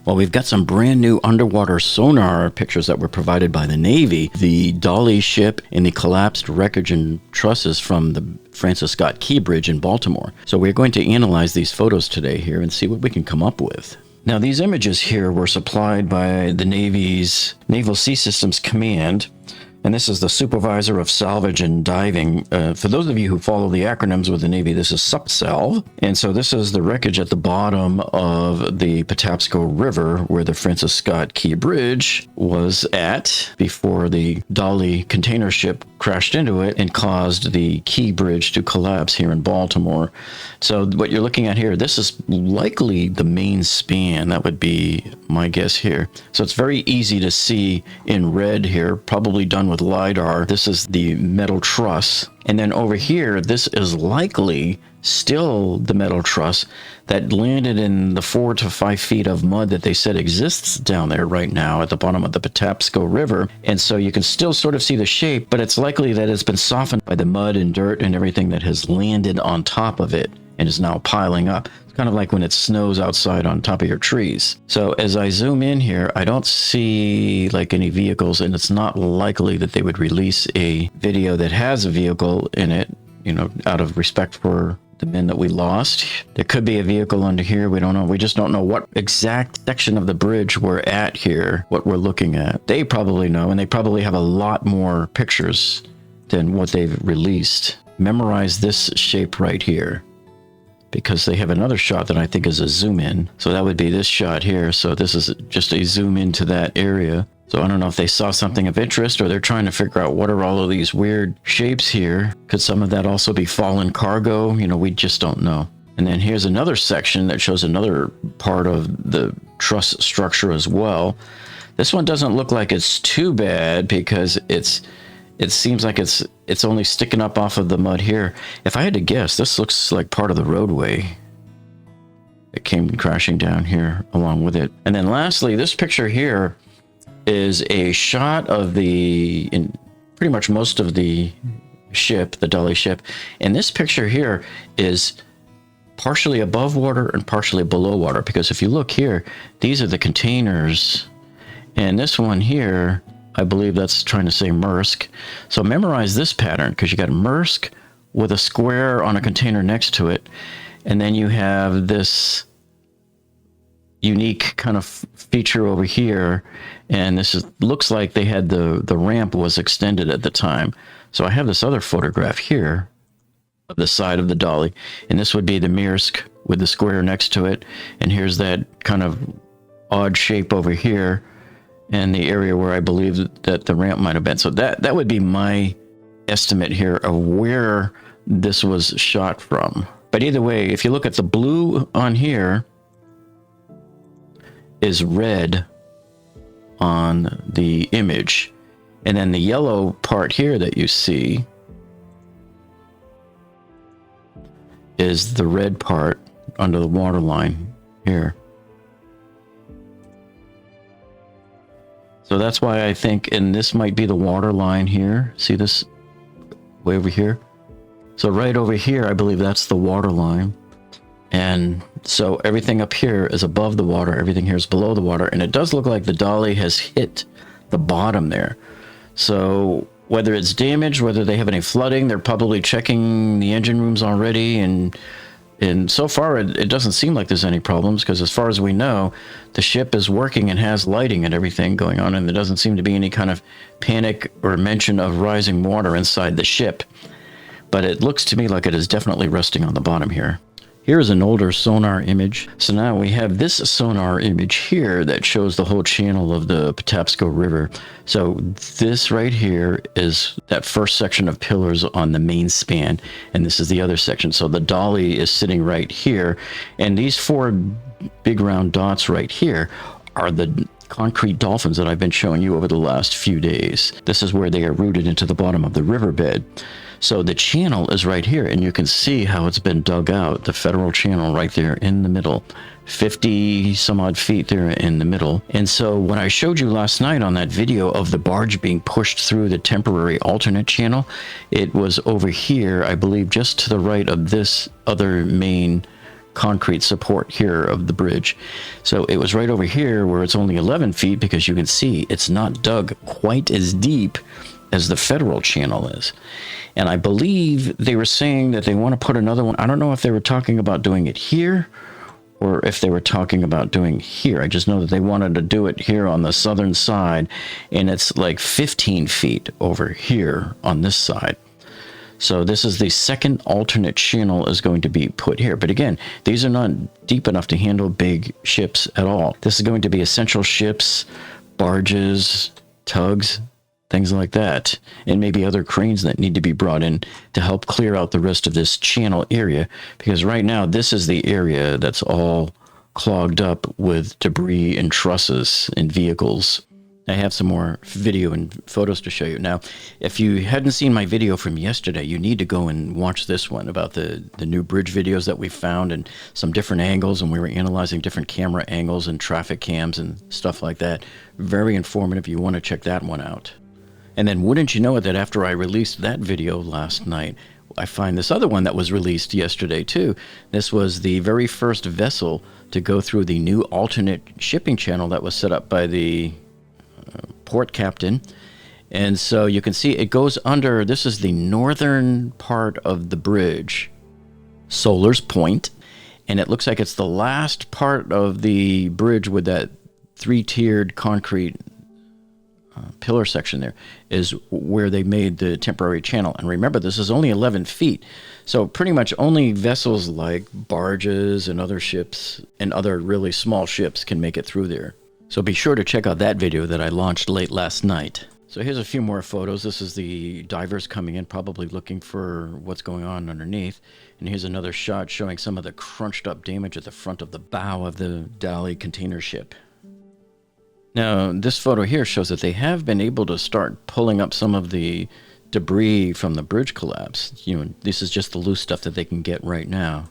Well, we've got some brand new underwater sonar pictures that were provided by the Navy. The Dali ship and the collapsed wreckage and trusses from the Francis Scott Key Bridge in Baltimore. So we're going to analyze these photos today here and see what we can come up with. Now, these images here were supplied by the Navy's Naval Sea Systems Command, and this is the Supervisor of Salvage and Diving. For those of you who follow the acronyms with the Navy, this is SUPSALV. And so this is the wreckage at the bottom of the Patapsco River where the Francis Scott Key Bridge was at before the Dali container ship crashed into it and caused the Key Bridge to collapse here in Baltimore. So what you're looking at here, this is likely the main span. That would be my guess here. So it's very easy to see in red here, probably done with LiDAR. This is the metal truss. And then over here, this is likely still the metal truss that landed in the 4 to 5 feet of mud that they said exists down there right now at the bottom of the Patapsco River. And so you can still sort of see the shape, but it's likely that it's been softened by the mud and dirt and everything that has landed on top of it and is now piling up. It's kind of like when it snows outside on top of your trees. So as I zoom in here, I don't see like any vehicles, and it's not likely that they would release a video that has a vehicle in it, you know, out of respect for the men that we lost. There could be a vehicle under here. We don't know. We just don't know what exact section of the bridge we're at here, what we're looking at. They probably know, and they probably have a lot more pictures than what they've released. Memorize this shape right here, because they have another shot that I think is a zoom in. So that would be this shot here. So this is just a zoom into that area. So I don't know if they saw something of interest or they're trying to figure out what are all of these weird shapes here. Could some of that also be fallen cargo? You know, we just don't know. And then here's another section that shows another part of the truss structure as well. This one doesn't look like it's too bad because it seems like it's only sticking up off of the mud here. If I had to guess, this looks like part of the roadway. It came crashing down here along with it. And then lastly, this picture here is a shot of in pretty much most of the ship, the Dali ship. And this picture here is partially above water and partially below water, because if you look here, these are the containers. And this one here, I believe that's trying to say Maersk. So memorize this pattern, because you got Maersk with a square on a container next to it. And then you have this unique kind of feature over here. And this looks like they had the ramp was extended at the time. So I have this other photograph here of the side of the Dali. And this would be the Maersk with the square next to it. And here's that kind of odd shape over here, and the area where I believe that the ramp might have been. So that would be my estimate here of where this was shot from. But either way, if you look at the blue on here is red on the image. And then the yellow part here that you see is the red part under the water line here. So that's why I think, and this might be the water line here. See this way over here? So right over here, I believe that's the water line. And so everything up here is above the water. Everything here is below the water. And it does look like the Dali has hit the bottom there. So whether it's damaged, whether they have any flooding, they're probably checking the engine rooms already. And so far, it doesn't seem like there's any problems, because as far as we know, the ship is working and has lighting and everything going on, and there doesn't seem to be any kind of panic or mention of rising water inside the ship. But it looks to me like it is definitely resting on the bottom here. Here's an older sonar image. So now we have this sonar image here that shows the whole channel of the Patapsco River. So this right here is that first section of pillars on the main span, and this is the other section. So the Dali is sitting right here, and these 4 big round dots right here are the concrete dolphins that I've been showing you over the last few days. This is where they are rooted into the bottom of the riverbed. So the channel is right here, and you can see how it's been dug out, the federal channel right there in the middle, 50 some odd feet there in the middle. And so when I showed you last night on that video of the barge being pushed through the temporary alternate channel, it was over here, I believe, just to the right of this other main concrete support here of the bridge. So it was right over here where it's only 11 feet, because you can see it's not dug quite as deep as the federal channel is. And I believe they were saying that they want to put another one. I don't know if they were talking about doing it here or if they were talking about doing here. I just know that they wanted to do it here on the southern side, and it's like 15 feet over here on this side. So this is the second alternate channel is going to be put here. But again, these are not deep enough to handle big ships at all. This is going to be essential ships, barges, tugs, things like that, and maybe other cranes that need to be brought in to help clear out the rest of this channel area, because right now this is the area that's all clogged up with debris and trusses and vehicles. I have some more video and photos to show you. Now, if you hadn't seen my video from yesterday, you need to go and watch this one about the new bridge videos that we found and some different angles, and we were analyzing different camera angles and traffic cams and stuff like that. Very informative. You want to check that one out. And then wouldn't you know it that after I released that video last night, I find this other one that was released yesterday too. This was the very first vessel to go through the new alternate shipping channel that was set up by the port captain. And so you can see it goes under, this is the northern part of the bridge, Solar's Point. And it looks like it's the last part of the bridge with that three-tiered concrete pillar section there is where they made the temporary channel. And remember, this is only 11 feet. So pretty much only vessels like barges and other ships and other really small ships can make it through there. So be sure to check out that video that I launched late last night. So here's a few more photos. This is the divers coming in, probably looking for what's going on underneath. And here's another shot showing some of the crunched up damage at the front of the bow of the Dali container ship. Now, this photo here shows that they have been able to start pulling up some of the debris from the bridge collapse. You know, this is just the loose stuff that they can get right now.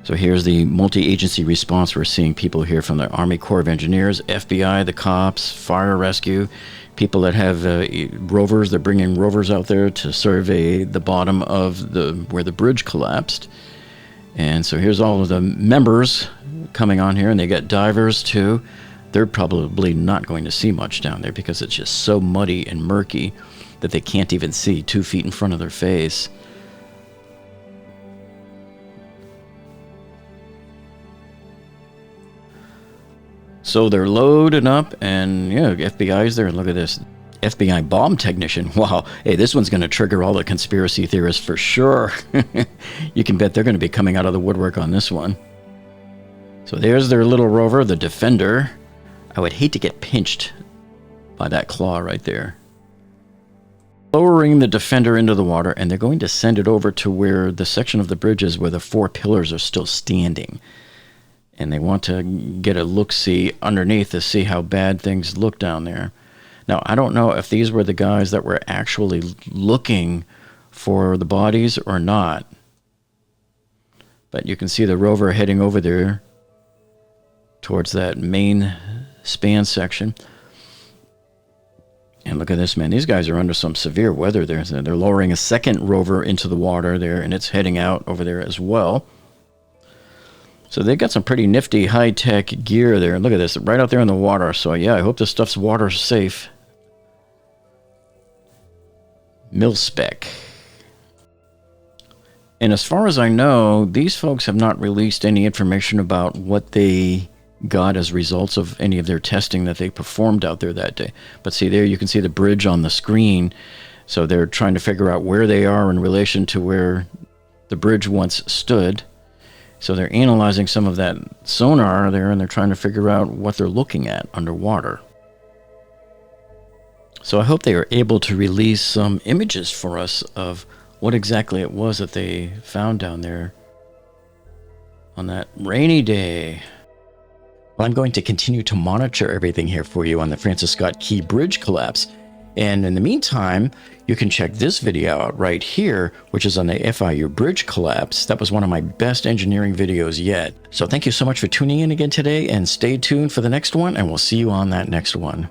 So here's the multi-agency response. We're seeing people here from the Army Corps of Engineers, FBI, the cops, fire rescue, people that have rovers. They're bringing rovers out there to survey the bottom of where the bridge collapsed. And so here's all of the members coming on here, and they got divers too. They're probably not going to see much down there because it's just so muddy and murky that they can't even see 2 feet in front of their face. So they're loading up, and yeah, FBI's there. Look at this. FBI bomb technician. Wow. Hey, this one's going to trigger all the conspiracy theorists for sure. You can bet they're going to be coming out of the woodwork on this one. So there's their little rover, the Defender. I would hate to get pinched by that claw right there. Lowering the Defender into the water, and they're going to send it over to where the section of the bridge is where the 4 pillars are still standing. And they want to get a look-see underneath to see how bad things look down there. Now, I don't know if these were the guys that were actually looking for the bodies or not. But you can see the rover heading over there towards that main span section. And look at this, man. These guys are under some severe weather there. They're lowering a second rover into the water there, and it's heading out over there as well. So they got some pretty nifty high-tech gear there. Look at this, right out there in the water. So yeah, I hope this stuff's water safe. Mil-spec. And as far as I know, these folks have not released any information about what they got as results of any of their testing that they performed out there that day. But see there, you can see the bridge on the screen. So they're trying to figure out where they are in relation to where the bridge once stood. So they're analyzing some of that sonar there, and they're trying to figure out what they're looking at underwater. So I hope they are able to release some images for us of what exactly it was that they found down there on that rainy day. Well, I'm going to continue to monitor everything here for you on the Francis Scott Key Bridge collapse. And in the meantime, you can check this video out right here, which is on the FIU bridge collapse. That was one of my best engineering videos yet. So thank you so much for tuning in again today, and stay tuned for the next one, and we'll see you on that next one.